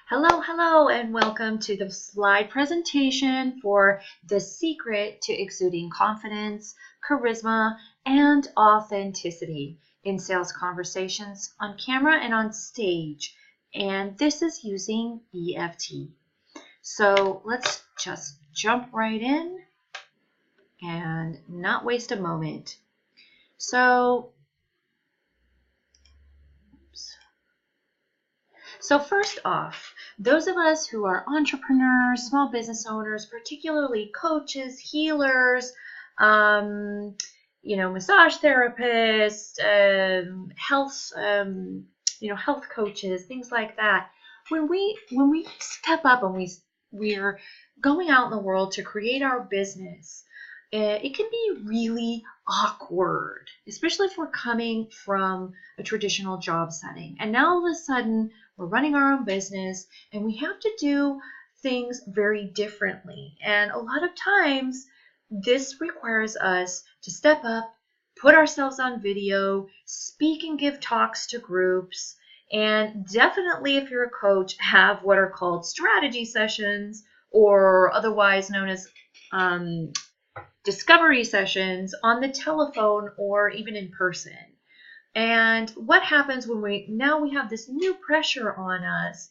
Hello, hello, and welcome to the slide presentation for the secret to exuding confidence, charisma, and authenticity in sales conversations on camera and on stage. And this is using EFT. So let's just jump right in and not waste a moment. So first off, those of us who are entrepreneurs, small business owners, particularly coaches, healers, massage therapists, health coaches, things like that. When we step up and we're going out in the world to create our business, it can be really awkward, especially if we're coming from a traditional job setting. And now all of a sudden, we're running our own business and we have to do things very differently. And a lot of times, this requires us to step up, put ourselves on video, speak and give talks to groups, and definitely, if you're a coach, have what are called strategy sessions, or otherwise known as discovery sessions on the telephone or even in person. And what happens when we have this new pressure on us?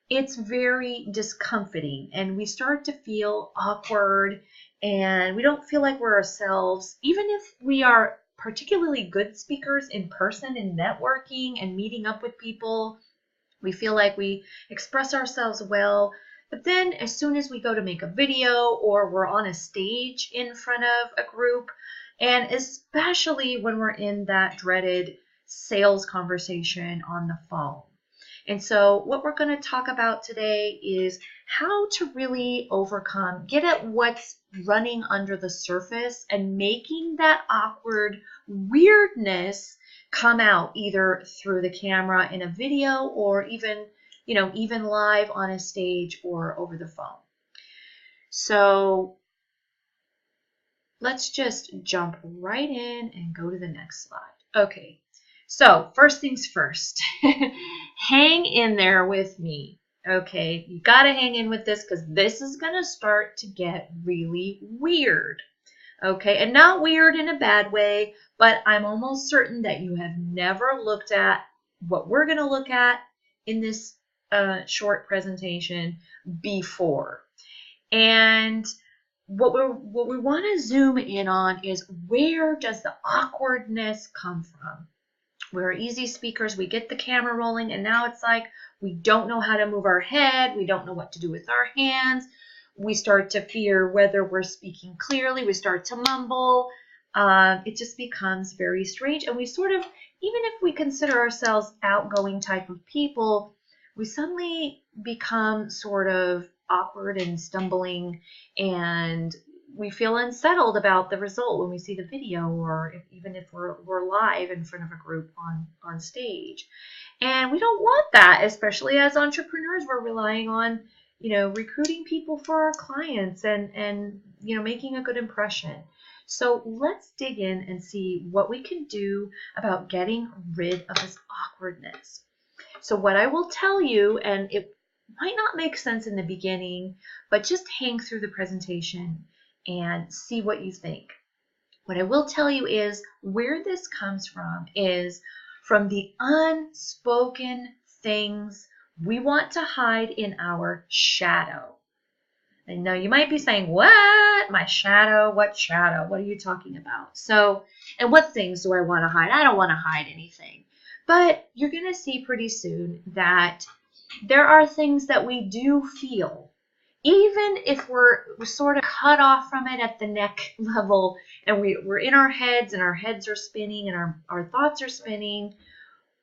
It's very discomforting and we start to feel awkward and we don't feel like we're ourselves. Even if we are particularly good speakers in person and networking and meeting up with people, we feel like we express ourselves well. But then as soon as we go to make a video or we're on a stage in front of a group, and especially when we're in that dreaded sales conversation on the phone. And so what we're going to talk about today is how to really get at what's running under the surface and making that awkward weirdness come out either through the camera in a video or even live on a stage or over the phone. So let's just jump right in and go to the next slide. Okay. So first things first, hang in there with me. Okay, you got to hang in with this because this is going to start to get really weird. Okay, and not weird in a bad way, but I'm almost certain that you have never looked at what we're going to look at in this short presentation before. And what we want to zoom in on is, where does the awkwardness come from? We're easy speakers, we get the camera rolling, and now it's like we don't know how to move our head, we don't know what to do with our hands, we start to fear whether we're speaking clearly, we start to mumble, it just becomes very strange, and we sort of, even if we consider ourselves outgoing type of people, we suddenly become sort of awkward and stumbling, and we feel unsettled about the result when we see the video, or even if we're live in front of a group on stage. And we don't want that, especially as entrepreneurs. We're relying on, recruiting people for our clients and making a good impression. So let's dig in and see what we can do about getting rid of this awkwardness. So what I will tell you, and it might not make sense in the beginning, but just hang through the presentation and see what you think. What I will tell you is where this comes from is from the unspoken things we want to hide in our shadow. And now you might be saying, what? My shadow? What shadow? What are you talking about? So, and what things do I want to hide? I don't want to hide anything. But you're going to see pretty soon that there are things that we do feel, even if we're sort of cut off from it at the neck level and we're in our heads and our heads are spinning and our thoughts are spinning,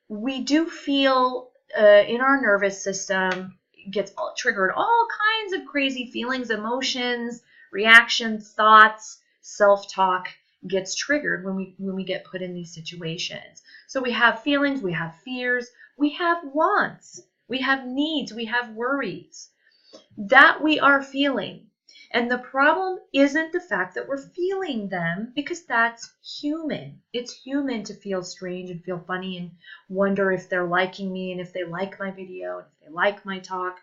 we do feel in our nervous system gets triggered all kinds of crazy feelings, emotions, reactions, thoughts, self-talk gets triggered when we get put in these situations. So we have feelings, we have fears, we have wants, we have needs, we have worries that we are feeling. And the problem isn't the fact that we're feeling them, because that's human. It's human to feel strange and feel funny and wonder if they're liking me and if they like my video and if they like my talk.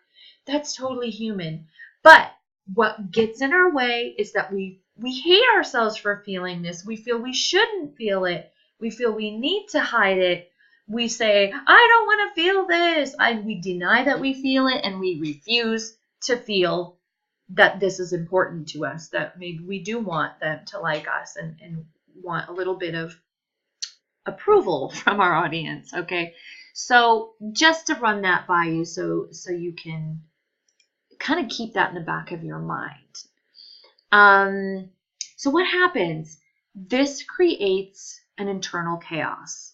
That's totally human. But what gets in our way is that we hate ourselves for feeling this. We feel we shouldn't feel it. We feel we need to hide it. We say, I don't want to feel this. We deny that we feel it, and we refuse to feel that this is important to us, that maybe we do want them to like us and want a little bit of approval from our audience, okay? So just to run that by you so you can kind of keep that in the back of your mind. So what happens? This creates an internal chaos.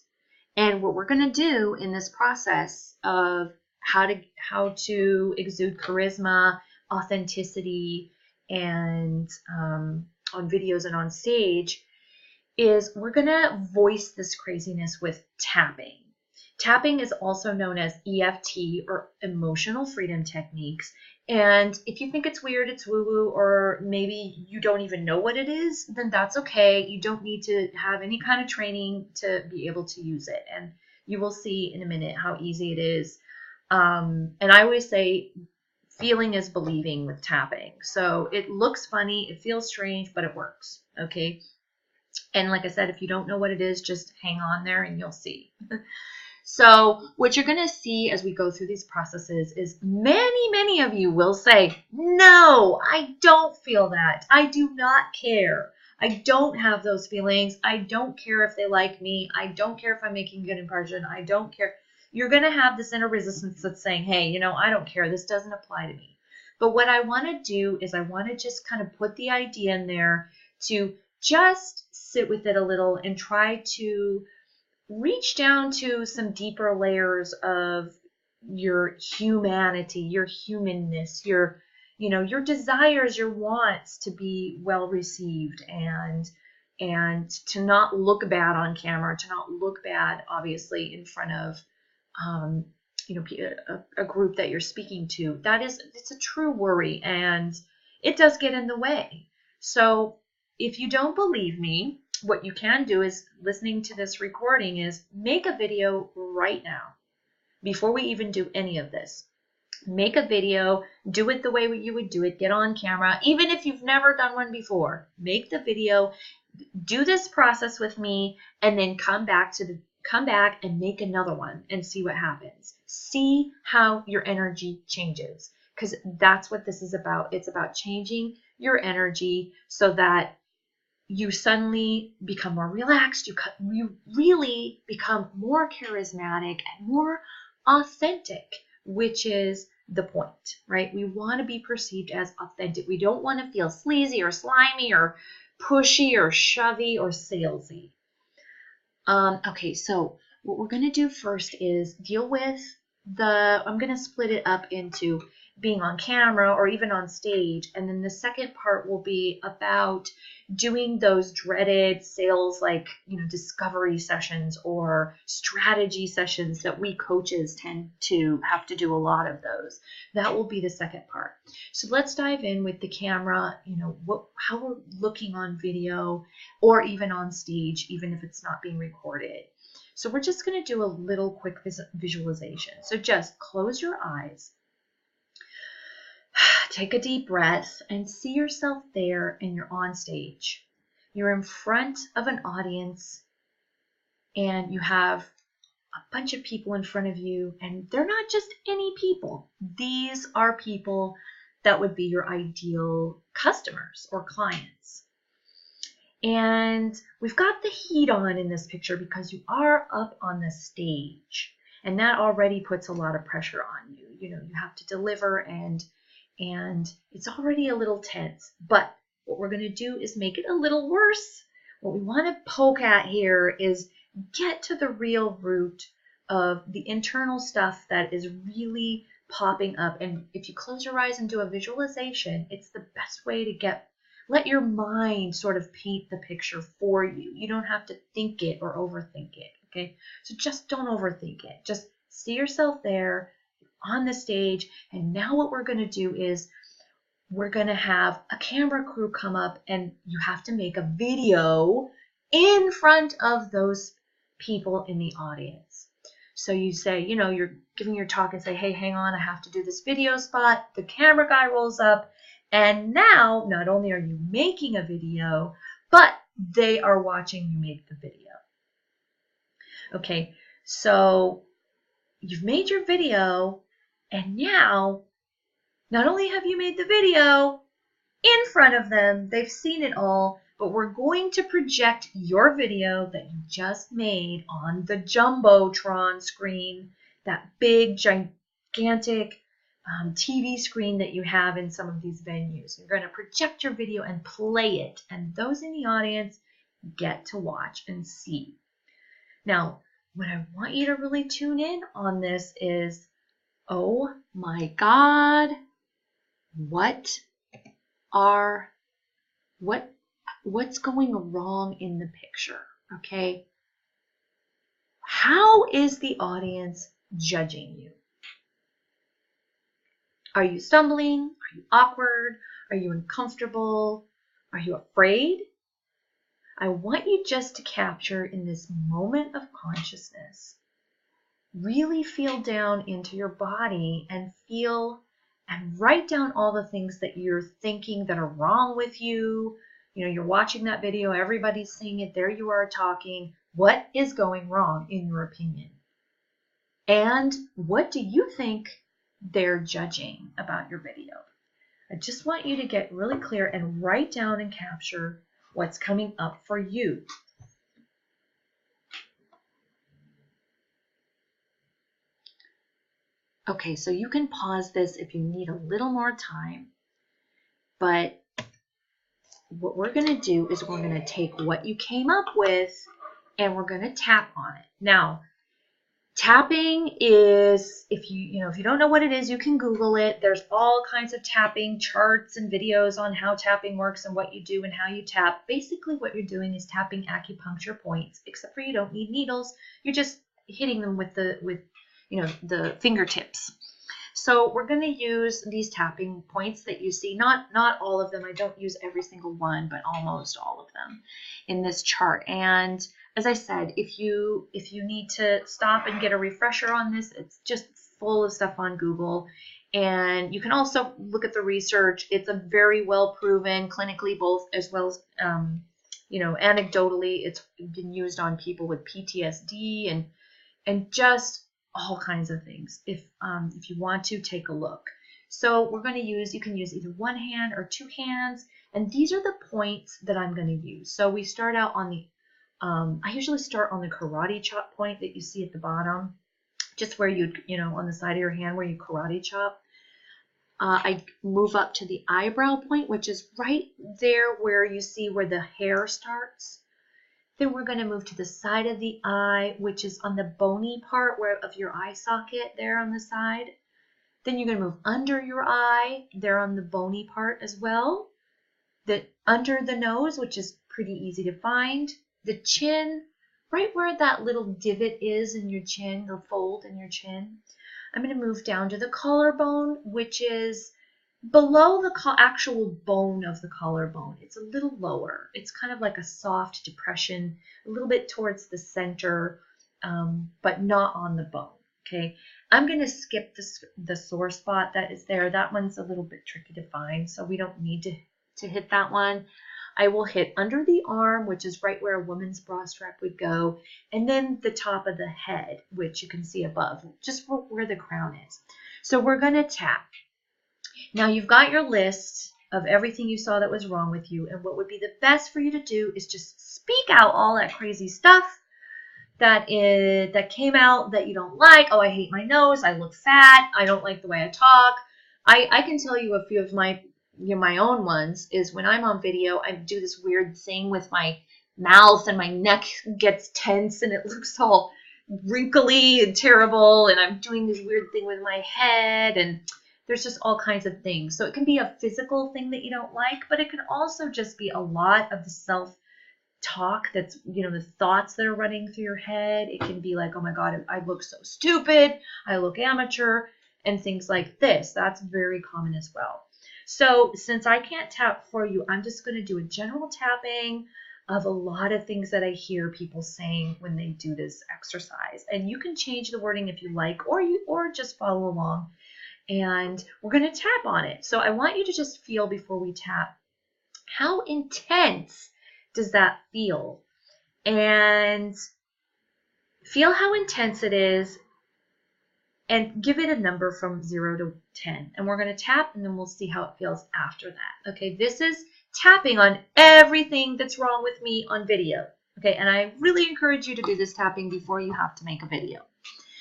And what we're going to do in this process of how to exude charisma, authenticity, and on videos and on stage is we're going to voice this craziness with tapping. Tapping is also known as EFT, or emotional freedom techniques. And if you think it's weird, it's woo-woo, or maybe you don't even know what it is, then that's okay. You don't need to have any kind of training to be able to use it. And you will see in a minute how easy it is. And I always say feeling is believing with tapping. So it looks funny, it feels strange, but it works, okay? And like I said, if you don't know what it is, just hang on there and you'll see. So what you're going to see as we go through these processes is many of you will say, no, I don't feel that. I do not care. I don't have those feelings. I don't care if they like me. I don't care if I'm making a good impression. I don't care. You're going to have this inner resistance that's saying, hey, I don't care. This doesn't apply to me. But what I want to do is I want to just kind of put the idea in there to just sit with it a little and try to reach down to some deeper layers of your humanity, your humanness, your desires, your wants to be well received and to not look bad on camera, to not look bad, obviously, in front of, a group that you're speaking to. It's a true worry, and it does get in the way. So if you don't believe me, what you can do is, listening to this recording, is make a video right now before we even do any of this. Make a video, do it the way you would do it, get on camera, even if you've never done one before. Make the video, do this process with me, and then come back and make another one and see what happens. See how your energy changes, because that's what this is about. It's about changing your energy so that you suddenly become more relaxed, you really become more charismatic and more authentic, which is the point, right? We want to be perceived as authentic. We don't want to feel sleazy or slimy or pushy or shovey or salesy. Okay, so what we're going to do first is deal with I'm going to split it up into being on camera or even on stage. And then the second part will be about doing those dreaded sales, discovery sessions or strategy sessions that we coaches tend to have to do a lot of those. That will be the second part. So let's dive in with the camera, how we're looking on video or even on stage, even if it's not being recorded. So we're just going to do a little quick visualization. So just close your eyes. Take a deep breath and see yourself there, and you're on stage. You're in front of an audience and you have a bunch of people in front of you, and they're not just any people. These are people that would be your ideal customers or clients. And we've got the heat on in this picture because you are up on the stage, and that already puts a lot of pressure on you. You have to deliver, and it's already a little tense. But what we're going to do is make it a little worse. What we want to poke at here is get to the real root of the internal stuff that is really popping up. And if you close your eyes and do a visualization, it's the best way to let your mind sort of paint the picture for you. You don't have to think it or overthink it, okay? So just don't overthink it. Just see yourself there on the stage. And now what we're going to do is we're going to have a camera crew come up and you have to make a video in front of those people in the audience. So you say, you know, you're giving your talk and say, hey, hang on, I have to do this video spot. The camera guy rolls up, and now not only are you making a video, but they are watching you make the video. Okay, so you've made your video, and now not only have you made the video in front of them, they've seen it all, but we're going to project your video that you just made on the Jumbotron screen, that big, gigantic TV screen that you have in some of these venues. You're going to project your video and play it, and those in the audience get to watch and see. Now, what I want you to really tune in on this is, oh my God, what's going wrong in the picture, okay? How is the audience judging you? Are you stumbling? Are you awkward? Are you uncomfortable? Are you afraid? I want you just to capture in this moment of consciousness, really feel down into your body and feel and write down all the things that you're thinking that are wrong with you. You know, you're watching that video, everybody's seeing it, there you are talking. What is going wrong in your opinion? And what do you think they're judging about your video? I just want you to get really clear and write down and capture what's coming up for you. Okay, so you can pause this if you need a little more time, but what we're going to do is we're going to take what you came up with and we're going to tap on it. Now, tapping is, if you don't know what it is, you can Google it. There's all kinds of tapping charts and videos on how tapping works and what you do and how you tap. Basically, what you're doing is tapping acupuncture points, except for you don't need needles. You're just hitting them with the fingertips. So we're going to use these tapping points that you see, not all of them. I don't use every single one, but almost all of them in this chart. And as I said, if you need to stop and get a refresher on this, it's just full of stuff on Google. And you can also look at the research. It's a very well proven clinically, both as well as anecdotally. It's been used on people with PTSD and just all kinds of things. If you want to take a look. So we're going to you can use either one hand or two hands, and these are the points that I'm going to use. So we start out on the I usually start on the karate chop point that you see at the bottom, just where on the side of your hand where you karate chop. I move up to the eyebrow point, which is right there where you see where the hair starts. Then we're going to move to the side of the eye, which is on the bony part of your eye socket there on the side. Then you're going to move under your eye there on the bony part as well. Under the nose, which is pretty easy to find. The chin, right where that little divot is in your chin, the fold in your chin. I'm going to move down to the collarbone, which is below the actual bone of the collarbone. It's a little lower. It's kind of like a soft depression, a little bit towards the center, but not on the bone. Okay, I'm going to skip the sore spot that is there. That one's a little bit tricky to find, so we don't need to hit that one. I will hit under the arm, which is right where a woman's bra strap would go, and then the top of the head, which you can see above, just where the crown is. So we're going to tap. Now you've got your list of everything you saw that was wrong with you, and what would be the best for you to do is just speak out all that crazy stuff that came out that you don't like. Oh, I hate my nose. I look fat. I don't like the way I talk. I can tell you a few of my own ones is when I'm on video, I do this weird thing with my mouth and my neck gets tense and it looks all wrinkly and terrible, and I'm doing this weird thing with my head, and there's just all kinds of things. So it can be a physical thing that you don't like, but it can also just be a lot of the self-talk that's, the thoughts that are running through your head. It can be like, oh my God, I look so stupid, I look amateur, and things like this. That's very common as well. So since I can't tap for you, I'm just going to do a general tapping of a lot of things that I hear people saying when they do this exercise. And you can change the wording if you like, or just follow along. And we're going to tap on it. So I want you to just feel before we tap, how intense does that feel? And feel how intense it is, and give it a number from 0 to 10. And we're going to tap, and then we'll see how it feels after that. Okay, this is tapping on everything that's wrong with me on video. Okay, and I really encourage you to do this tapping before you have to make a video.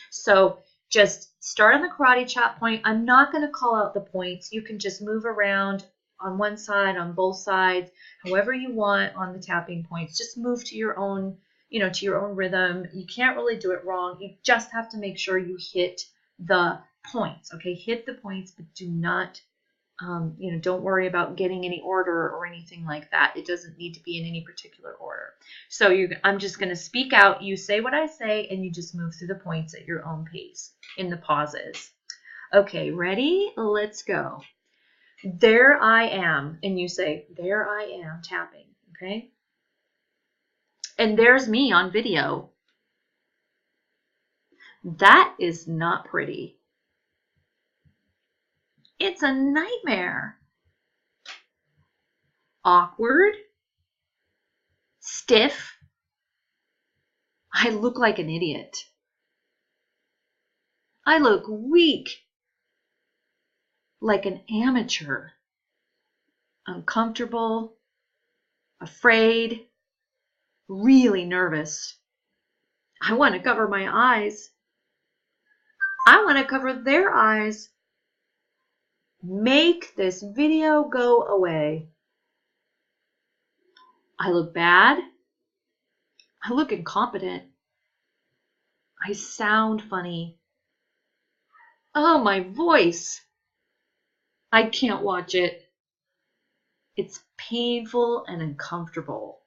So just start on the karate chop point. I'm not going to call out the points. You can just move around on one side, on both sides, however you want on the tapping points. Just move to your own, to your own rhythm. You can't really do it wrong. You just have to make sure you hit the points. Okay, hit the points, but do not, don't worry about getting any order or anything like that. It doesn't need to be in any particular order. So I'm just going to speak out. You say what I say, and you just move through the points at your own pace in the pauses. Okay, ready? Let's go. There I am. And you say, there I am, tapping. Okay? And there's me on video. That is not pretty. It's a nightmare. Awkward. Stiff. I look like an idiot. I look weak. Like an amateur. Uncomfortable. Afraid. Really nervous. I want to cover my eyes. I want to cover their eyes. Make this video go away. I look bad. I look incompetent. I sound funny. Oh, my voice. I can't watch it. It's painful and uncomfortable.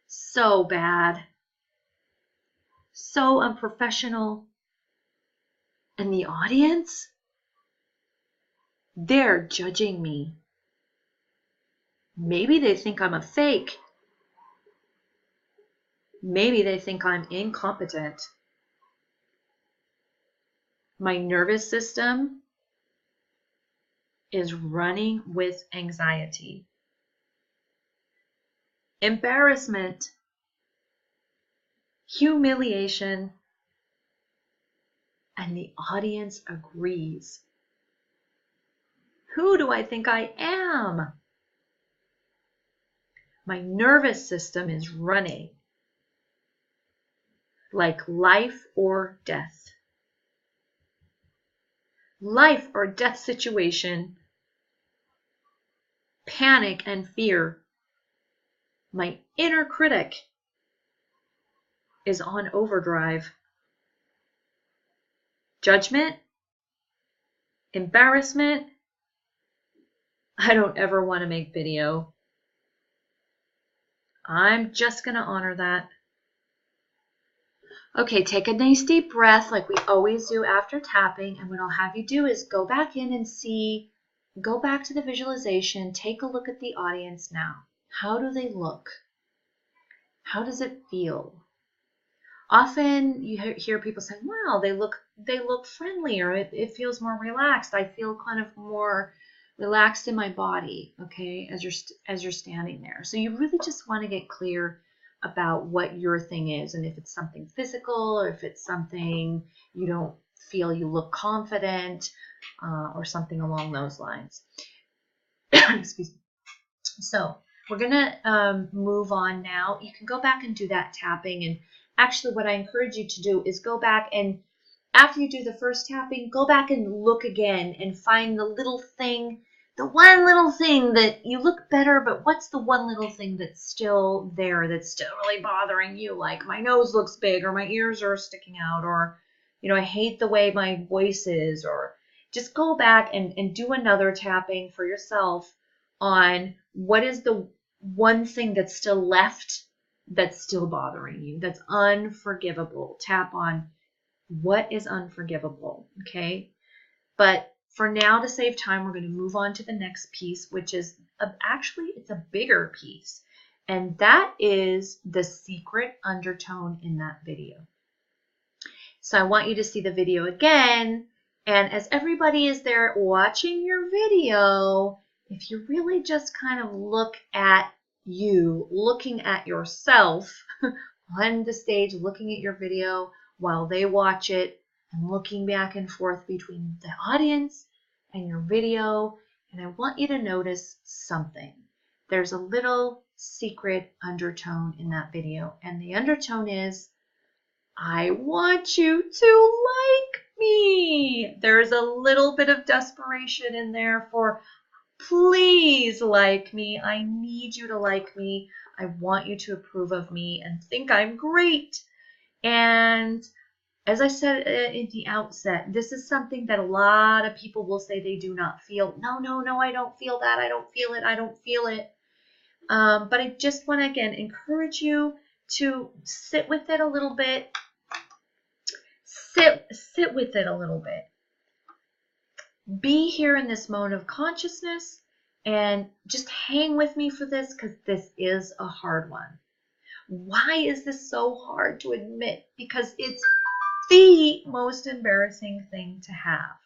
So bad. So unprofessional. And the audience? They're judging me. Maybe they think I'm a fake. Maybe they think I'm incompetent. My nervous system is running with anxiety. Embarrassment. Humiliation. And the audience agrees. Who do I think I am? My nervous system is running like life or death. Life or death situation. Panic and fear. My inner critic is on overdrive. Judgment. Embarrassment. I don't ever want to make video. I'm just going to honor that. Okay, take a nice deep breath like we always do after tapping. And what I'll have you do is go back in and see, go back to the visualization, take a look at the audience now. How do they look? How does it feel? Often you hear people say, wow, they look friendly, or it feels more relaxed. I feel kind of more relaxed in my body, okay, as you're standing there. So you really just want to get clear about what your thing is, and if it's something physical, or if it's something you don't feel you look confident, or something along those lines. Excuse me. So we're gonna move on now. You can go back and do that tapping, and actually what I encourage you to do is go back and after you do the first tapping, go back and look again and find the little thing, the one little thing that you look better, but what's the one little thing that's still there, that's still really bothering you? Like my nose looks big, or my ears are sticking out, or, I hate the way my voice is, or just go back and do another tapping for yourself on what is the one thing that's still left, that's still bothering you, that's unforgivable. Tap on what is unforgivable, okay? But for now, to save time, we're going to move on to the next piece, which is actually, it's a bigger piece. And that is the secret undertone in that video. So I want you to see the video again. And as everybody is there watching your video, if you really just kind of look at you, looking at yourself on the stage, looking at your video while they watch it, and looking back and forth between the audience and your video, and I want you to notice something. There's a little secret undertone in that video, and the undertone is, I want you to like me. There's a little bit of desperation in there for, please like me. I need you to like me. I want you to approve of me and think I'm great. And as I said at the outset, this is something that a lot of people will say they do not feel. No, I don't feel that. I don't feel it. I don't feel it. But I just want to, again, encourage you to sit with it a little bit. Sit with it a little bit. Be here in this mode of consciousness and just hang with me for this, because this is a hard one. Why is this so hard to admit? Because it's the most embarrassing thing to have.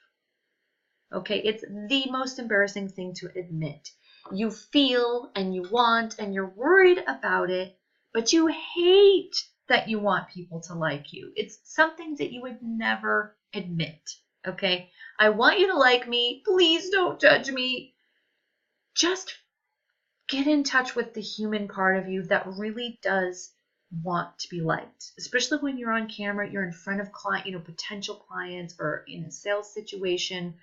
Okay, it's the most embarrassing thing to admit. You feel and you want and you're worried about it, but you hate that you want people to like you. It's something that you would never admit. Okay, I want you to like me. Please don't judge me. Just get in touch with the human part of you that really does want to be liked, especially when you're on camera, you're in front of potential clients, or in a sales situation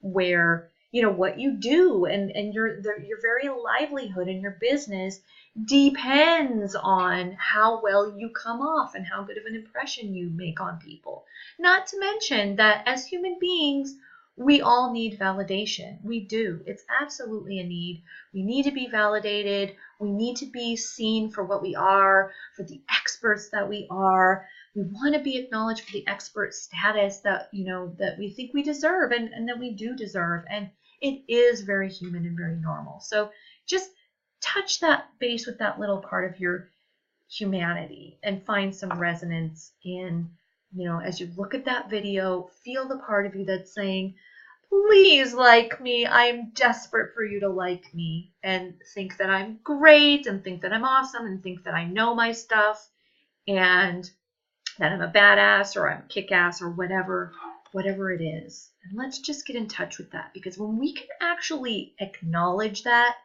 where, what you do and your very livelihood in your business depends on how well you come off and how good of an impression you make on people. Not to mention that as human beings, we all need validation. We do. It's absolutely a need. We need to be validated. We need to be seen for what we are, for the experts that we are. We want to be acknowledged for the expert status that, that we think we deserve and that we do deserve. And it is very human and very normal. So just touch that base with that little part of your humanity and find some resonance in, as you look at that video, feel the part of you that's saying, please like me. I'm desperate for you to like me, and think that I'm great, and think that I'm awesome, and think that I know my stuff, and that I'm a badass, or I'm a kick-ass, or whatever it is. And let's just get in touch with that, because when we can actually acknowledge that,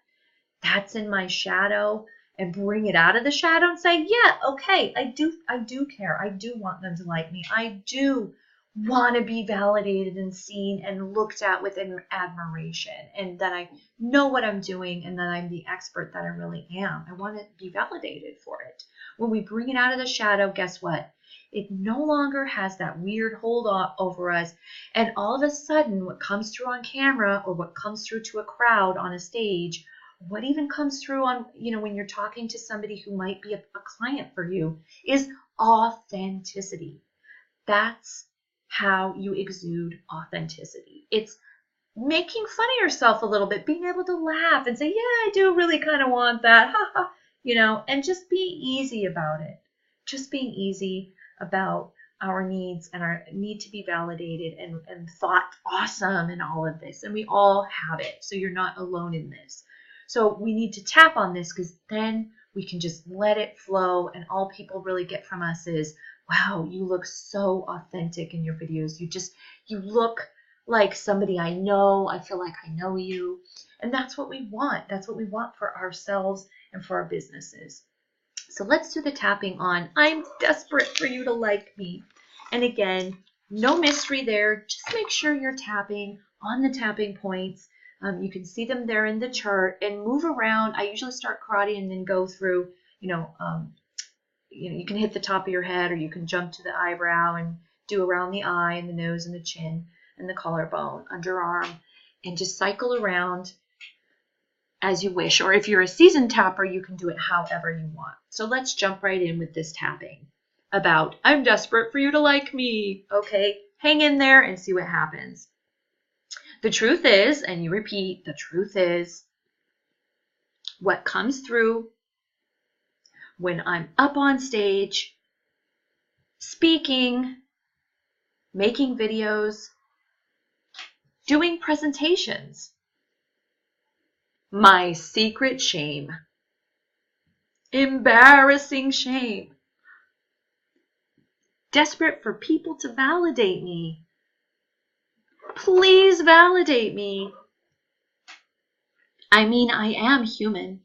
that's in my shadow, and bring it out of the shadow and say, yeah, okay, I do care. I do want them to like me. I do want to be validated and seen and looked at with admiration, and that I know what I'm doing, and that I'm the expert that I really am. I want to be validated for it. When we bring it out of the shadow, guess what? It no longer has that weird hold over us, and all of a sudden what comes through on camera, or what comes through to a crowd on a stage, what even comes through on, when you're talking to somebody who might be a client for you, is authenticity. That's how you exude authenticity. It's making fun of yourself a little bit, being able to laugh and say, yeah, I do really kind of want that, and just be easy about it. Just being easy about our needs and our need to be validated and thought awesome in all of this. And we all have it. So you're not alone in this. So we need to tap on this, because then we can just let it flow, and all people really get from us is, wow, you look so authentic in your videos. You look like somebody I know. I feel like I know you. And that's what we want. That's what we want for ourselves and for our businesses. So let's do the tapping on, I'm desperate for you to like me. And again, no mystery there. Just make sure you're tapping on the tapping points. You can see them there in the chart, and move around. I usually start karate and then go through, you can hit the top of your head, or you can jump to the eyebrow and do around the eye and the nose and the chin and the collarbone, underarm, and just cycle around as you wish. Or if you're a seasoned tapper, you can do it however you want. So let's jump right in with this tapping about, I'm desperate for you to like me. Okay, hang in there and see what happens. The truth is, and you repeat, the truth is, what comes through when I'm up on stage, speaking, making videos, doing presentations. My secret shame. Embarrassing shame. Desperate for people to validate me. Please validate me. I mean, I am human.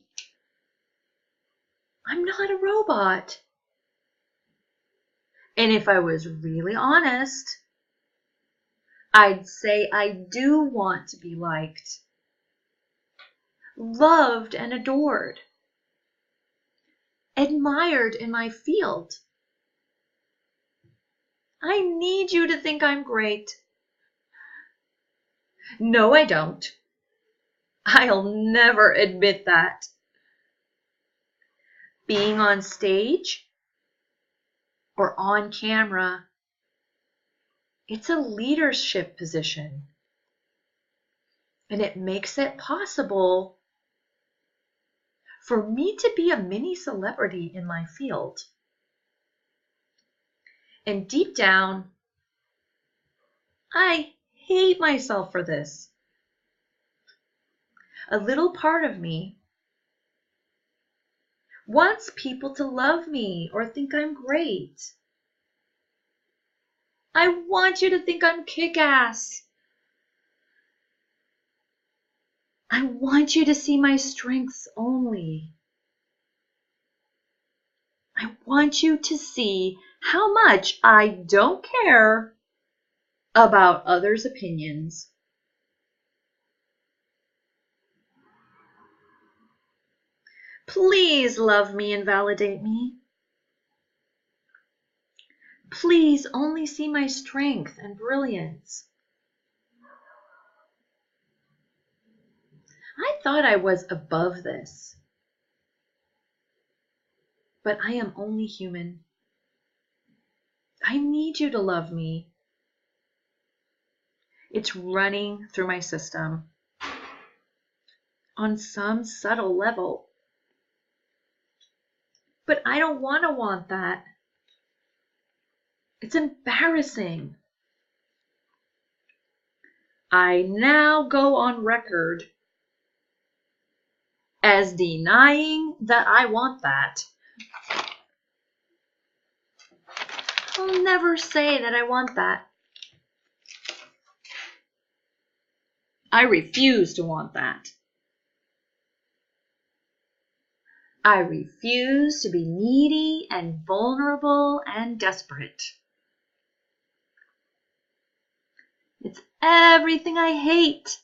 I'm not a robot. And if I was really honest, I'd say I do want to be liked, loved and adored, admired in my field. I need you to think I'm great. No, I don't. I'll never admit that. Being on stage or on camera, it's a leadership position. And it makes it possible for me to be a mini celebrity in my field. And deep down, I hate myself for this. A little part of me wants people to love me or think I'm great. I want you to think I'm kick-ass. I want you to see my strengths only. I want you to see how much I don't care about others' opinions. Please love me and validate me. Please only see my strength and brilliance. I thought I was above this, but I am only human. I need you to love me. It's running through my system on some subtle level. But I don't want that. It's embarrassing. I now go on record as denying that I want that. I'll never say that I want that. I refuse to want that. I refuse to be needy and vulnerable and desperate. It's everything I hate.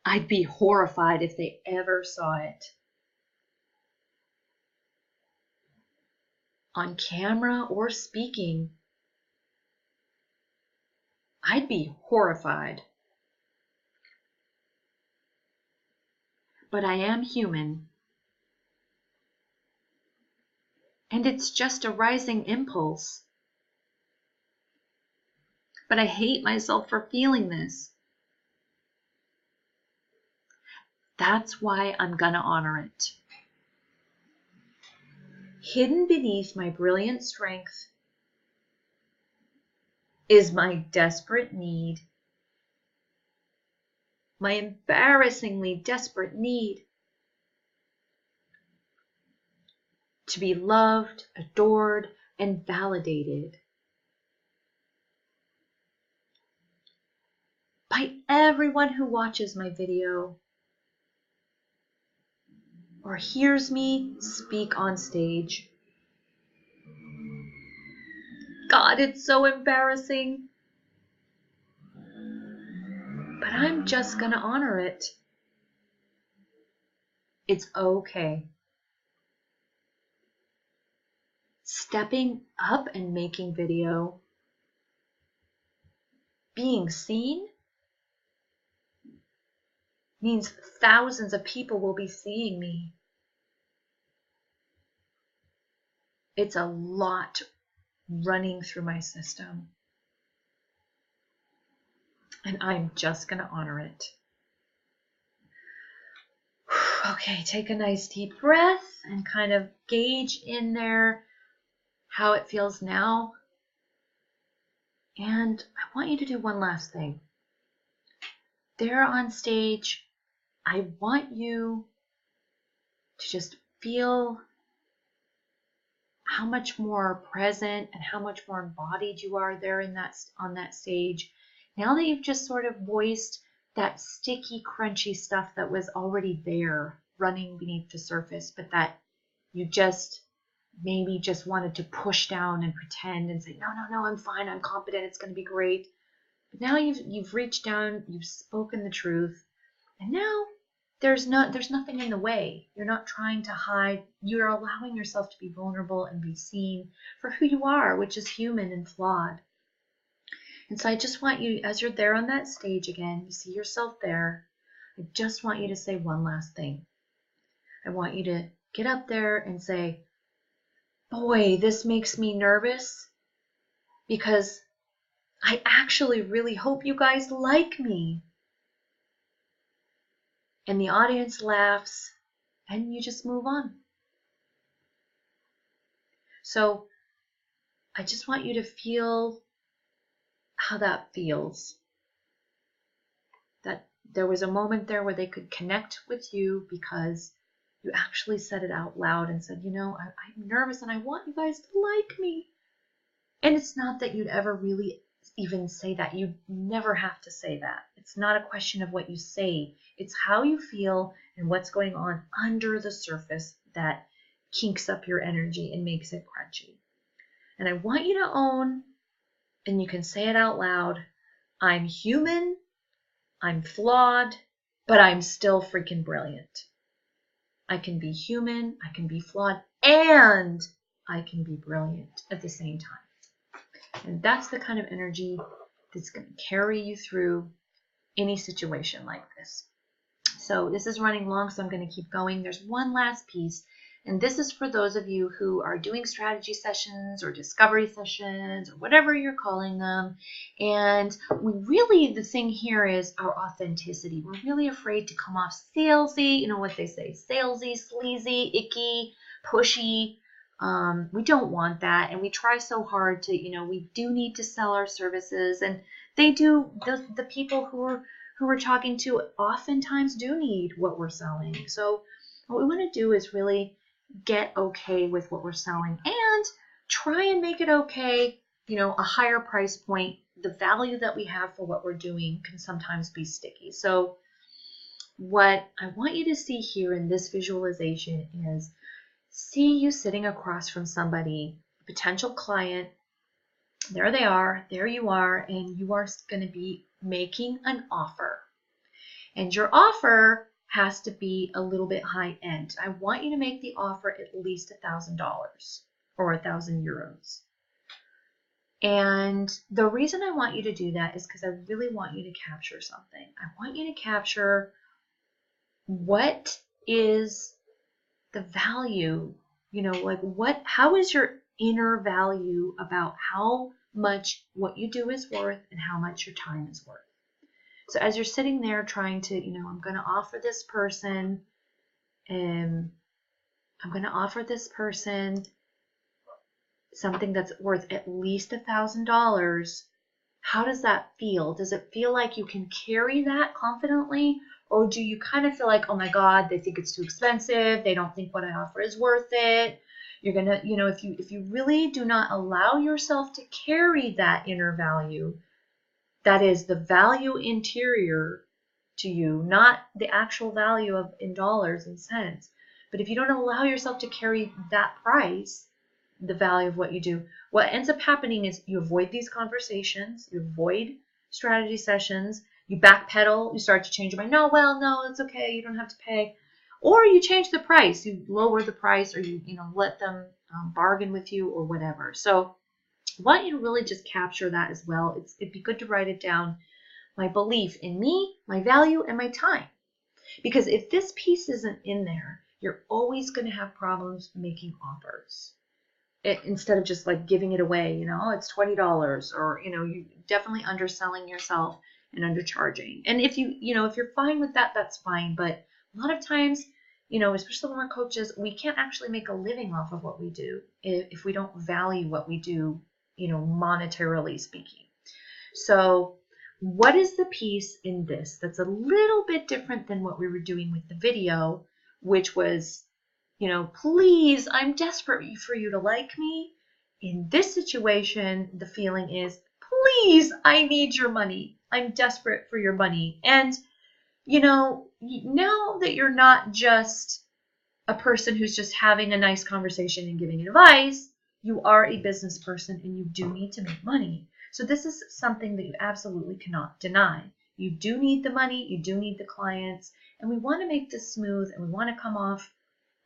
I'd be horrified if they ever saw it. On camera or speaking, I'd be horrified. But I am human. And it's just a rising impulse. But I hate myself for feeling this. That's why I'm gonna honor it. Hidden beneath my brilliant strength is my desperate need. My embarrassingly desperate need to be loved, adored, and validated by everyone who watches my video or hears me speak on stage. God, it's so embarrassing. But I'm just gonna honor it. It's okay. Stepping up and making video, being seen, means thousands of people will be seeing me. It's a lot running through my system. And I'm just going to honor it. Okay, take a nice deep breath and kind of gauge in there how it feels now. And I want you to do one last thing. There on stage, I want you to just feel how much more present and how much more embodied you are there on that stage. Now that you've just sort of voiced that sticky, crunchy stuff that was already there running beneath the surface, but that you just maybe just wanted to push down and pretend and say, no, I'm fine, I'm competent, it's going to be great. But now you've reached down, you've spoken the truth, and now there's nothing in the way. You're not trying to hide. You're allowing yourself to be vulnerable and be seen for who you are, which is human and flawed. And so I just want you, as you're there on that stage again, you see yourself there, I just want you to say one last thing. I want you to get up there and say, boy, this makes me nervous because I actually really hope you guys like me. And the audience laughs and you just move on. So I just want you to feel how that feels. That there was a moment there where they could connect with you because you actually said it out loud and said, I'm nervous and I want you guys to like me. And it's not that you'd ever really even say that. You never have to say that. It's not a question of what you say. It's how you feel and what's going on under the surface that kinks up your energy and makes it crunchy. And I want you to own, and you can say it out loud, I'm human, I'm flawed, but I'm still freaking brilliant. I can be human, I can be flawed, and I can be brilliant at the same time. And that's the kind of energy that's going to carry you through any situation like this. So this is running long, so I'm going to keep going. There's one last piece, and this is for those of you who are doing strategy sessions or discovery sessions or whatever you're calling them. And the thing here is our authenticity. We're really afraid to come off salesy, what they say, salesy, sleazy, icky, pushy. We don't want that, and we try so hard to, we do need to sell our services, and they do, the people who we're talking to oftentimes do need what we're selling. So what we want to do is really get okay with what we're selling and try and make it okay, a higher price point. The value that we have for what we're doing can sometimes be sticky. So what I want you to see here in this visualization is see you sitting across from somebody, a potential client. There they are, there you are, and you are going to be making an offer. And your offer has to be a little bit high end. I want you to make the offer at least $1,000 or 1,000 euros. And the reason I want you to do that is because I really want you to capture something. I want you to capture what is the value, how is your inner value about how much what you do is worth and how much your time is worth. So as you're sitting there trying to, I'm going to offer this person, something that's worth at least $1,000. How does that feel? Does it feel like you can carry that confidently? Or do you kind of feel like, oh my God, they think it's too expensive. They don't think what I offer is worth it. You're going to, if you really do not allow yourself to carry that inner value, that is the value interior to you, not the actual value in dollars and cents. But if you don't allow yourself to carry that price, the value of what you do, what ends up happening is you avoid these conversations, you avoid strategy sessions, you backpedal, you start to change your mind. No, it's okay, you don't have to pay. Or you change the price, you lower the price, or you let them bargain with you or whatever. So I want you to really just capture that as well. It'd be good to write it down. My belief in me, my value, and my time. Because if this piece isn't in there, you're always going to have problems making offers. instead of just like giving it away, you know, it's $20, or, you know, you definitely underselling yourself and undercharging. And if if you're fine with that, that's fine. But a lot of times, you know, especially when we're coaches, we can't actually make a living off of what we do if we don't value what we do, you know, monetarily speaking. So what is the piece in this that's a little bit different than what we were doing with the video, which was, you know, please, I'm desperate for you to like me. In this situation, the feeling is, please, I need your money. I'm desperate for your money. And, you know, now that you're not just a person who's just having a nice conversation and giving advice, you are a business person and you do need to make money. So this is something that you absolutely cannot deny. You do need the money, you do need the clients, and we want to make this smooth, and we want to come off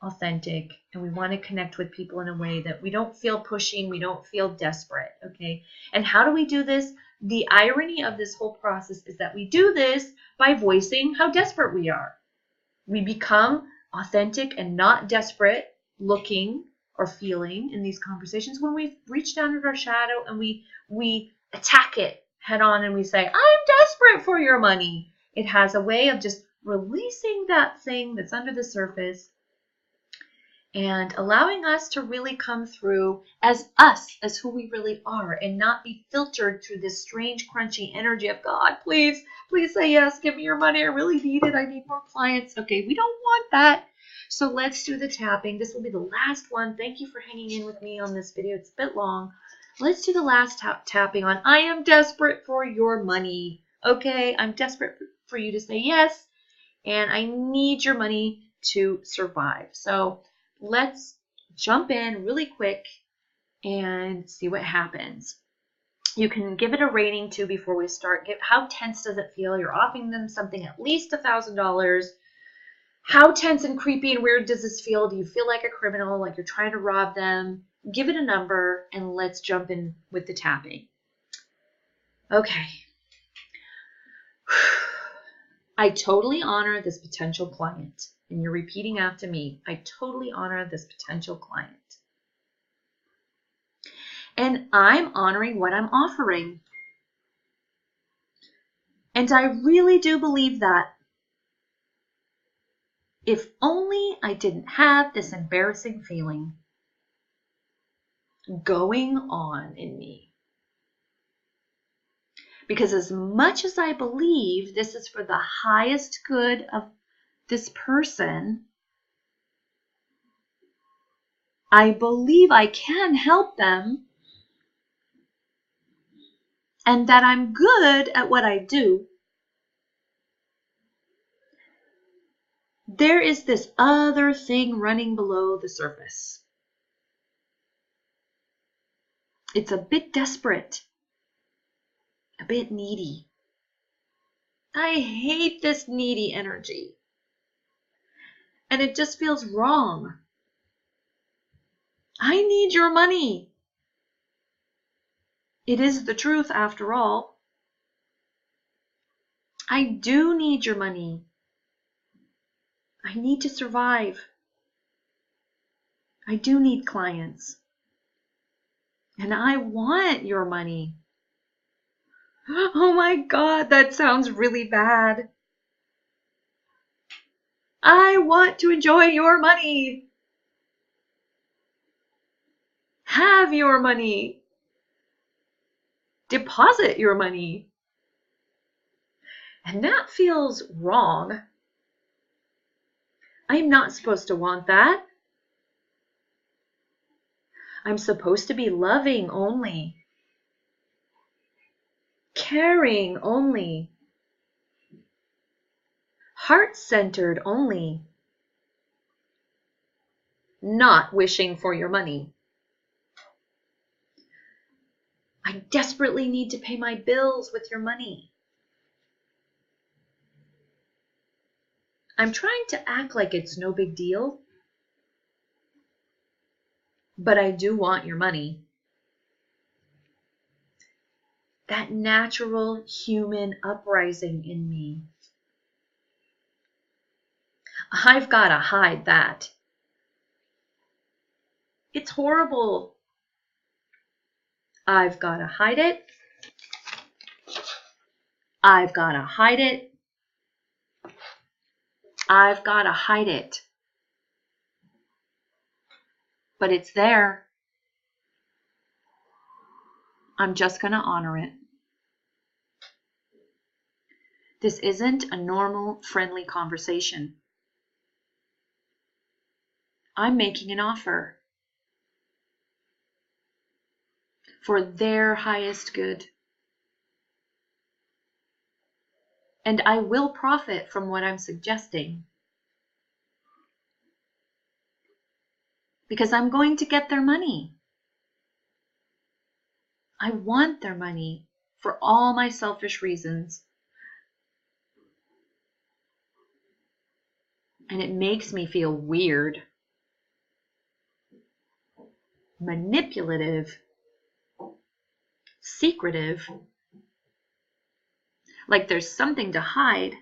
authentic, and we want to connect with people in a way that we don't feel pushing, we don't feel desperate, okay? And how do we do this? The irony of this whole process is that we do this by voicing how desperate we are. We become authentic and not desperate looking or feeling in these conversations when we reach down at our shadow and we attack it head on and we say, I'm desperate for your money. It has a way of just releasing that thing that's under the surface and allowing us to really come through as us, as who we really are, and not be filtered through this strange, crunchy energy of, God, please say yes, give me your money, I really need it, I need more clients. Okay, we don't want that. So let's do the tapping. This will be the last one. Thank you for hanging in with me on this video. It's a bit long. Let's do the last tapping on, I am desperate for your money. Okay, I'm desperate for you to say yes, and I need your money to survive. So let's jump in really quick and see what happens. You can give it a rating too before we start. How tense does it feel? You're offering them something at least $1,000. How tense and creepy and weird does this feel? Do you feel like a criminal, like you're trying to rob them? Give it a number and let's jump in with the tapping. Okay. I totally honor this potential client. And you're repeating after me. I totally honor this potential client. And I'm honoring what I'm offering. And I really do believe that. If only I didn't have this embarrassing feeling going on in me. Because as much as I believe this is for the highest good of this person, I believe I can help them and that I'm good at what I do. There is this other thing running below the surface. It's a bit desperate, a bit needy. I hate this needy energy. And it just feels wrong. I need your money. It is the truth after all. I do need your money. I need to survive. I do need clients. And I want your money. Oh my God, that sounds really bad. I want to enjoy your money. Have your money. Deposit your money. And that feels wrong. I'm not supposed to want that. I'm supposed to be loving only. Caring only. Heart-centered only. Not wishing for your money. I desperately need to pay my bills with your money. I'm trying to act like it's no big deal, but I do want your money. That natural human uprising in me. I've got to hide that. It's horrible I've got to hide it. I've got to hide it. I've got to hide it. But it's there. I'm just going to honor it. This isn't a normal, friendly conversation. I'm making an offer for their highest good. And I will profit from what I'm suggesting, because I'm going to get their money. I want their money for all my selfish reasons. And it makes me feel weird, manipulative, secretive, like there's something to hide.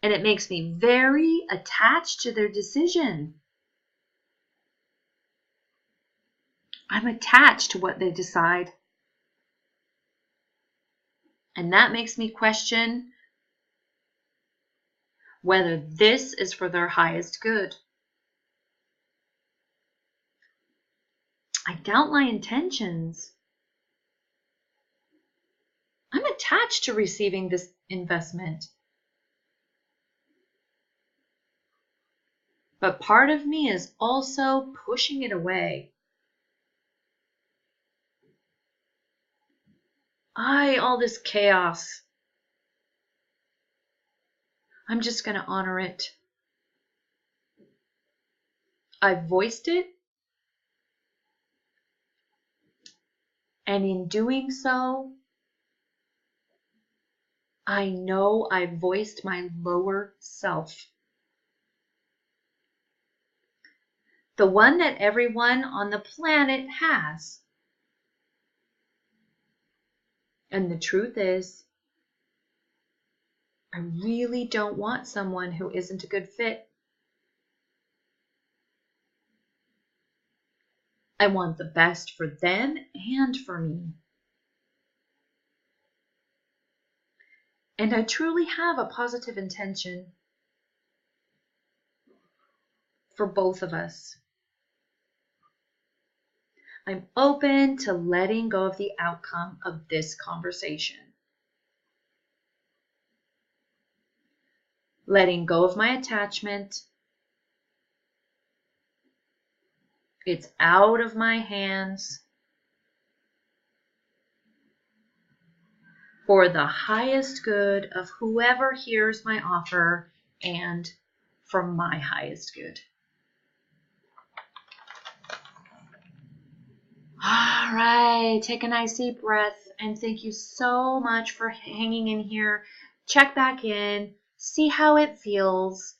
And it makes me very attached to their decision. I'm attached to what they decide. And that makes me question whether this is for their highest good. I doubt my intentions. I'm attached to receiving this investment. But part of me is also pushing it away. All this chaos. I'm just going to honor it. I've voiced it. And in doing so, I know I've voiced my lower self. The one that everyone on the planet has. And the truth is, I really don't want someone who isn't a good fit. I want the best for them and for me. And I truly have a positive intention for both of us. I'm open to letting go of the outcome of this conversation. Letting go of my attachment. It's out of my hands. For the highest good of whoever hears my offer and for my highest good. All right, take a nice deep breath, and thank you so much for hanging in here. Check back in, see how it feels,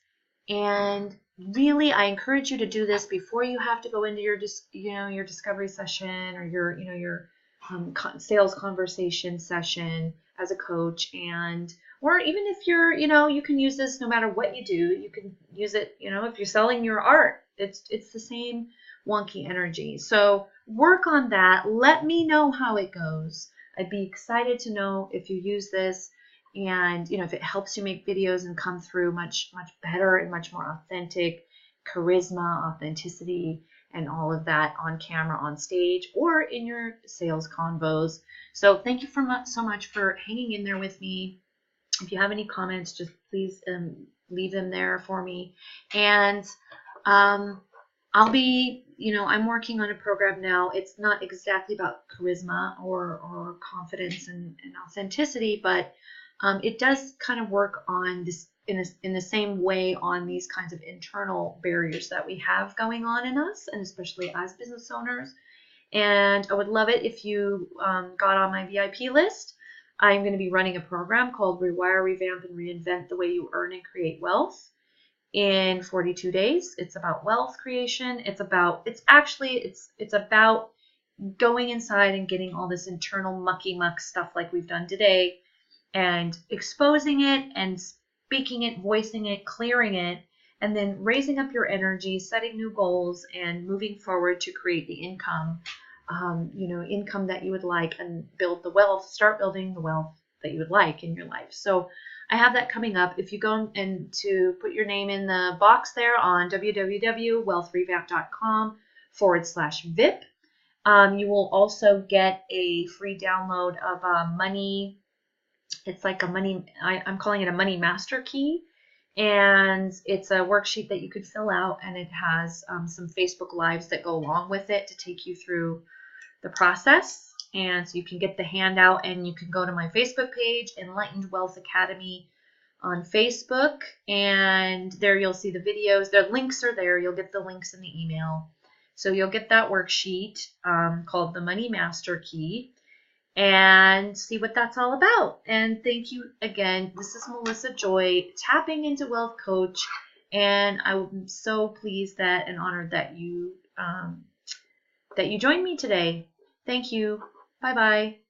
and really, I encourage you to do this before you have to go into your discovery session or your sales conversation session as a coach, or even if you're, you can use this no matter what you do. You can use it, if you're selling your art, it's the same wonky energy. So work on that. Let me know how it goes. I'd be excited to know if you use this, and if it helps you make videos and come through much better and much more authentic, charisma, authenticity, and all of that on camera, on stage, or in your sales convos. So thank you so much for hanging in there with me. If you have any comments, just please leave them there for me. And I'll be, I'm working on a program now. It's not exactly about charisma or confidence and authenticity, but it does kind of work on this in the same way on these kinds of internal barriers that we have going on in us, and especially as business owners. And I would love it if you got on my VIP list. I'm going to be running a program called Rewire, Revamp, and Reinvent the Way You Earn and Create Wealth in 42 days. It's about wealth creation. It's about going inside and getting all this internal mucky muck stuff like we've done today, and exposing it and speaking it, voicing it, clearing it, and then raising up your energy, setting new goals, and moving forward to create the income, income that you would like, and build the wealth, start building the wealth that you would like in your life. So I have that coming up. If you go and to put your name in the box there on www.wealthrevamp.com/VIP, you will also get a free download of a money. It's like a money, I'm calling it a money master key. And it's a worksheet that you could fill out, and it has some Facebook Lives that go along with it to take you through the process. And so you can get the handout, and you can go to my Facebook page, Enlightened Wealth Academy on Facebook, and there you'll see the videos. The links are there. You'll get the links in the email. So you'll get that worksheet called the Money Master Key, and see what that's all about. And thank you again. This is Melissa Joy, Tapping into Wealth Coach, and I'm so pleased that and honored that you joined me today. Thank you. Bye-bye.